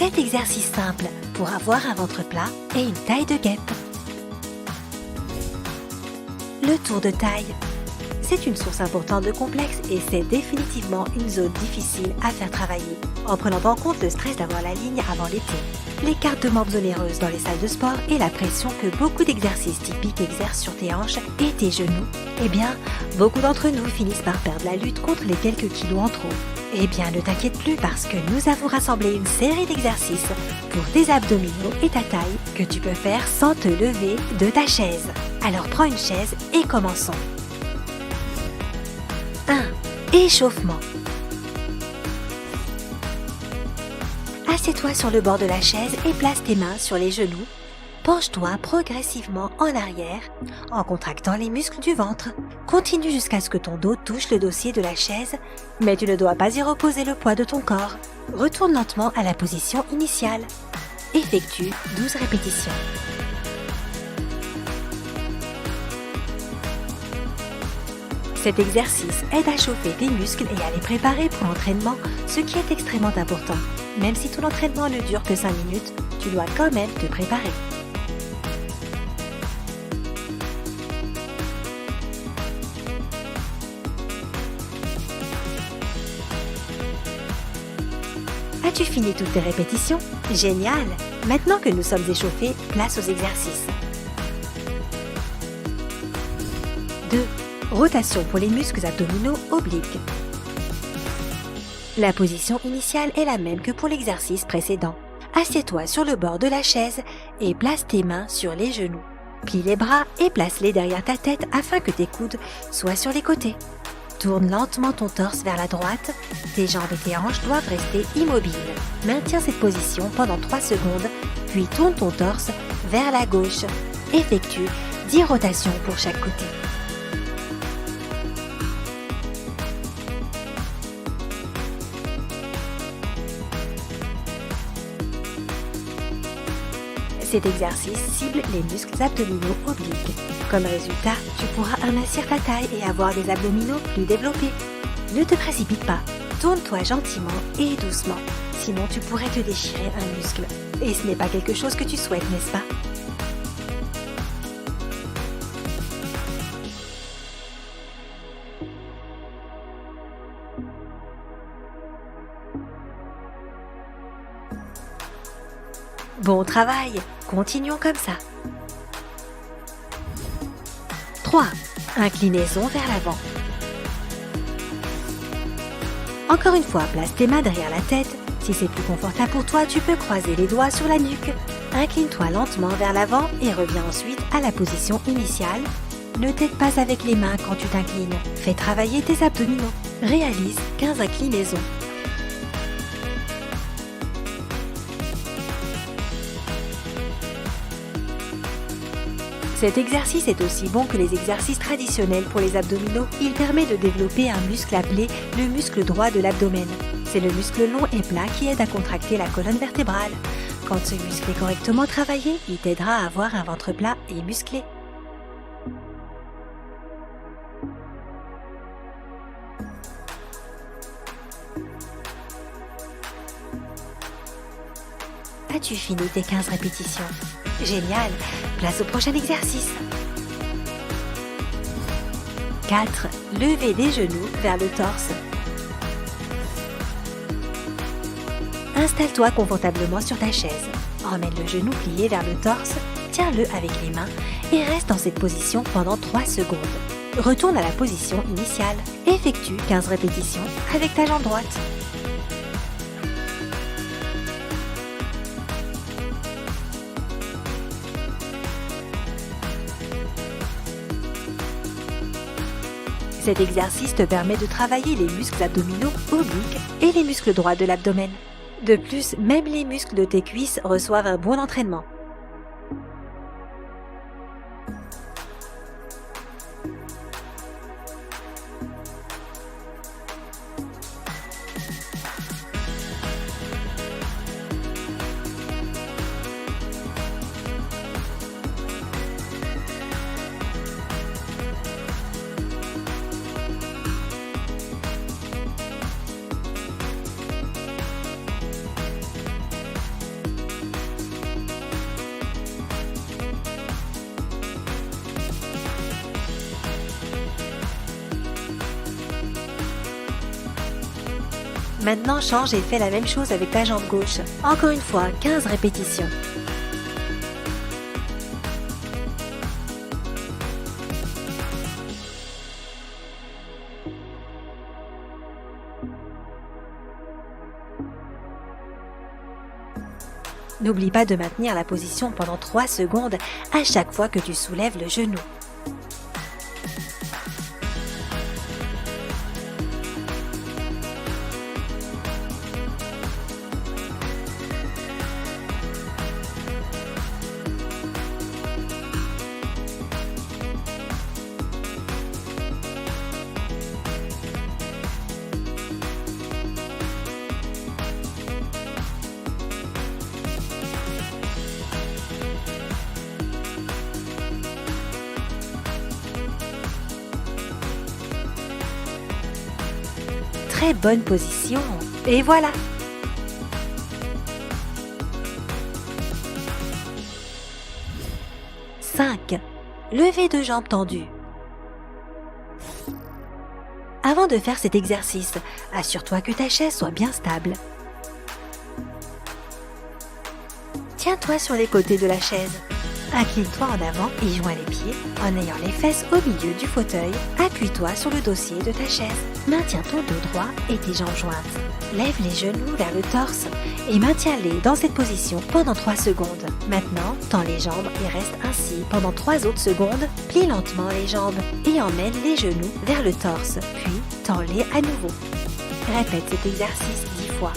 7 exercices simples pour avoir un ventre plat et une taille de guêpe. Le tour de taille. C'est une source importante de complexe et c'est définitivement une zone difficile à faire travailler, en prenant en compte le stress d'avoir la ligne avant l'été, les cartes de membres onéreuses dans les salles de sport et la pression que beaucoup d'exercices typiques exercent sur tes hanches et tes genoux. Eh bien, beaucoup d'entre nous finissent par perdre la lutte contre les quelques kilos en trop. Eh bien, ne t'inquiète plus parce que nous avons rassemblé une série d'exercices pour tes abdominaux et ta taille que tu peux faire sans te lever de ta chaise. Alors prends une chaise et commençons. 1. Échauffement. Assieds-toi sur le bord de la chaise et place tes mains sur les genoux. Penche-toi progressivement en arrière en contractant les muscles du ventre. Continue jusqu'à ce que ton dos touche le dossier de la chaise, mais tu ne dois pas y reposer le poids de ton corps. Retourne lentement à la position initiale. Effectue 12 répétitions. Cet exercice aide à chauffer tes muscles et à les préparer pour l'entraînement, ce qui est extrêmement important. Même si ton entraînement ne dure que 5 minutes, tu dois quand même te préparer. As-tu fini toutes tes répétitions? Génial! Maintenant que nous sommes échauffés, place aux exercices. 2. Rotation pour les muscles abdominaux obliques. La position initiale est la même que pour l'exercice précédent. Assieds-toi sur le bord de la chaise et place tes mains sur les genoux. Plie les bras et place-les derrière ta tête afin que tes coudes soient sur les côtés. Tourne lentement ton torse vers la droite. Tes jambes et tes hanches doivent rester immobiles. Maintiens cette position pendant 3 secondes, puis tourne ton torse vers la gauche. Effectue 10 rotations pour chaque côté. Cet exercice cible les muscles abdominaux obliques. Comme résultat, tu pourras amincir ta taille et avoir des abdominaux plus développés. Ne te précipite pas, tourne-toi gentiment et doucement, sinon tu pourrais te déchirer un muscle. Et ce n'est pas quelque chose que tu souhaites, n'est-ce pas? Bon travail, continuons comme ça. 3. Inclinaison vers l'avant. Encore une fois, place tes mains derrière la tête. Si c'est plus confortable pour toi, tu peux croiser les doigts sur la nuque. Incline-toi lentement vers l'avant et reviens ensuite à la position initiale. Ne t'aide pas avec les mains quand tu t'inclines. Fais travailler tes abdominaux. Réalise 15 inclinaisons. Cet exercice est aussi bon que les exercices traditionnels pour les abdominaux. Il permet de développer un muscle appelé le muscle droit de l'abdomen. C'est le muscle long et plat qui aide à contracter la colonne vertébrale. Quand ce muscle est correctement travaillé, il t'aidera à avoir un ventre plat et musclé. As-tu fini tes 15 répétitions? Génial! Place au prochain exercice. 4. Lever des genoux vers le torse. Installe-toi confortablement sur ta chaise. Emmène le genou plié vers le torse, tiens-le avec les mains et reste dans cette position pendant 3 secondes. Retourne à la position initiale. Effectue 15 répétitions avec ta jambe droite. Cet exercice te permet de travailler les muscles abdominaux obliques et les muscles droits de l'abdomen. De plus, même les muscles de tes cuisses reçoivent un bon entraînement. Maintenant, change et fais la même chose avec ta jambe gauche. Encore une fois, 15 répétitions. N'oublie pas de maintenir la position pendant 3 secondes à chaque fois que tu soulèves le genou. Très bonne position. Et voilà. « 5. Lever de jambes tendues. Avant de faire cet exercice, assure-toi que ta chaise soit bien stable. Tiens-toi sur les côtés de la chaise. Incline-toi en avant et joins les pieds en ayant les fesses au milieu du fauteuil. Appuie-toi sur le dossier de ta chaise. Maintiens ton dos droit et tes jambes jointes. Lève les genoux vers le torse et maintiens-les dans cette position pendant 3 secondes. Maintenant, tends les jambes et reste ainsi pendant 3 autres secondes. Plie lentement les jambes et emmène les genoux vers le torse, puis tends-les à nouveau. Répète cet exercice 10 fois.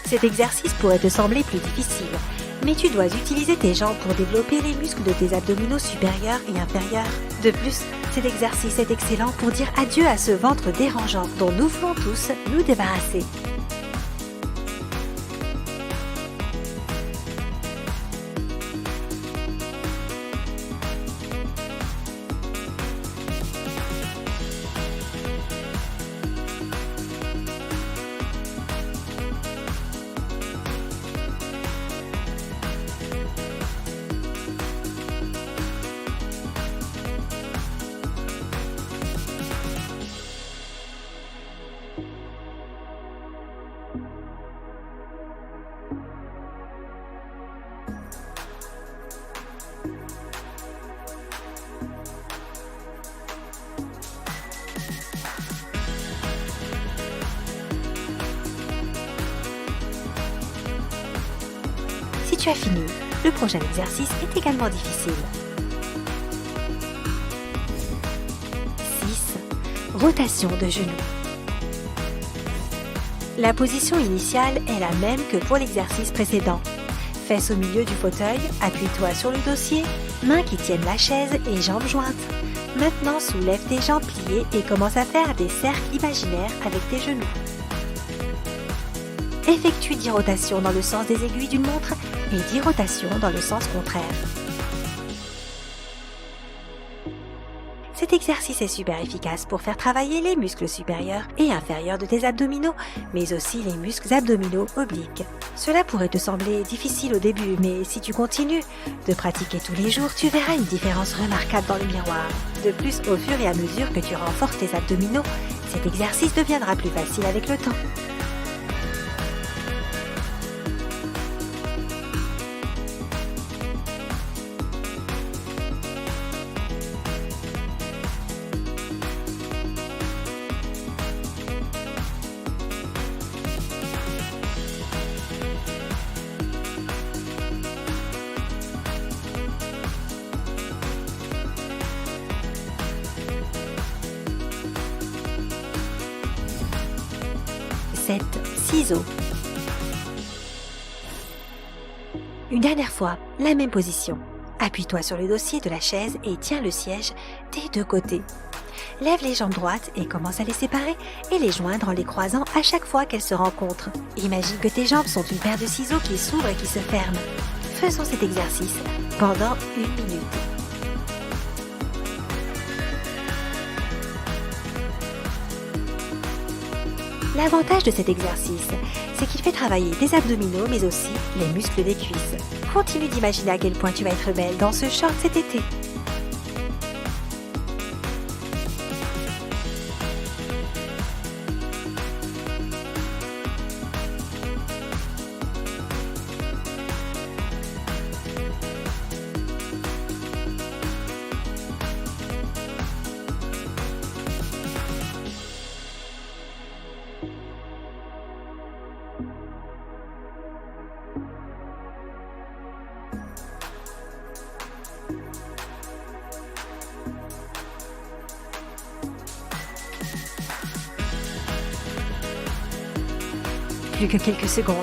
Cet exercice pourrait te sembler plus difficile, mais tu dois utiliser tes jambes pour développer les muscles de tes abdominaux supérieurs et inférieurs. De plus, cet exercice est excellent pour dire adieu à ce ventre dérangeant dont nous voulons tous nous débarrasser. Si tu as fini, le prochain exercice est également difficile. 6. Rotation de genoux. La position initiale est la même que pour l'exercice précédent. Fesses au milieu du fauteuil, appuie-toi sur le dossier, mains qui tiennent la chaise et jambes jointes. Maintenant, soulève tes jambes pliées et commence à faire des cercles imaginaires avec tes genoux. Effectue 10 rotations dans le sens des aiguilles d'une montre et 10 rotations dans le sens contraire. Cet exercice est super efficace pour faire travailler les muscles supérieurs et inférieurs de tes abdominaux, mais aussi les muscles abdominaux obliques. Cela pourrait te sembler difficile au début, mais si tu continues de pratiquer tous les jours, tu verras une différence remarquable dans le miroir. De plus, au fur et à mesure que tu renforces tes abdominaux, cet exercice deviendra plus facile avec le temps. Ciseaux. Une dernière fois, la même position. Appuie-toi sur le dossier de la chaise et tiens le siège des deux côtés. Lève les jambes droites et commence à les séparer et les joindre en les croisant à chaque fois qu'elles se rencontrent. Imagine que tes jambes sont une paire de ciseaux qui s'ouvrent et qui se ferment. Faisons cet exercice pendant 1 minute. L'avantage de cet exercice, c'est qu'il fait travailler tes abdominaux mais aussi les muscles des cuisses. Continue d'imaginer à quel point tu vas être belle dans ce short cet été. Plus que quelques secondes.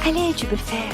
Allez, tu peux le faire.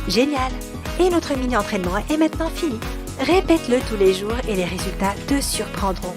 Génial! Et notre mini-entraînement est maintenant fini. Répète-le tous les jours et les résultats te surprendront.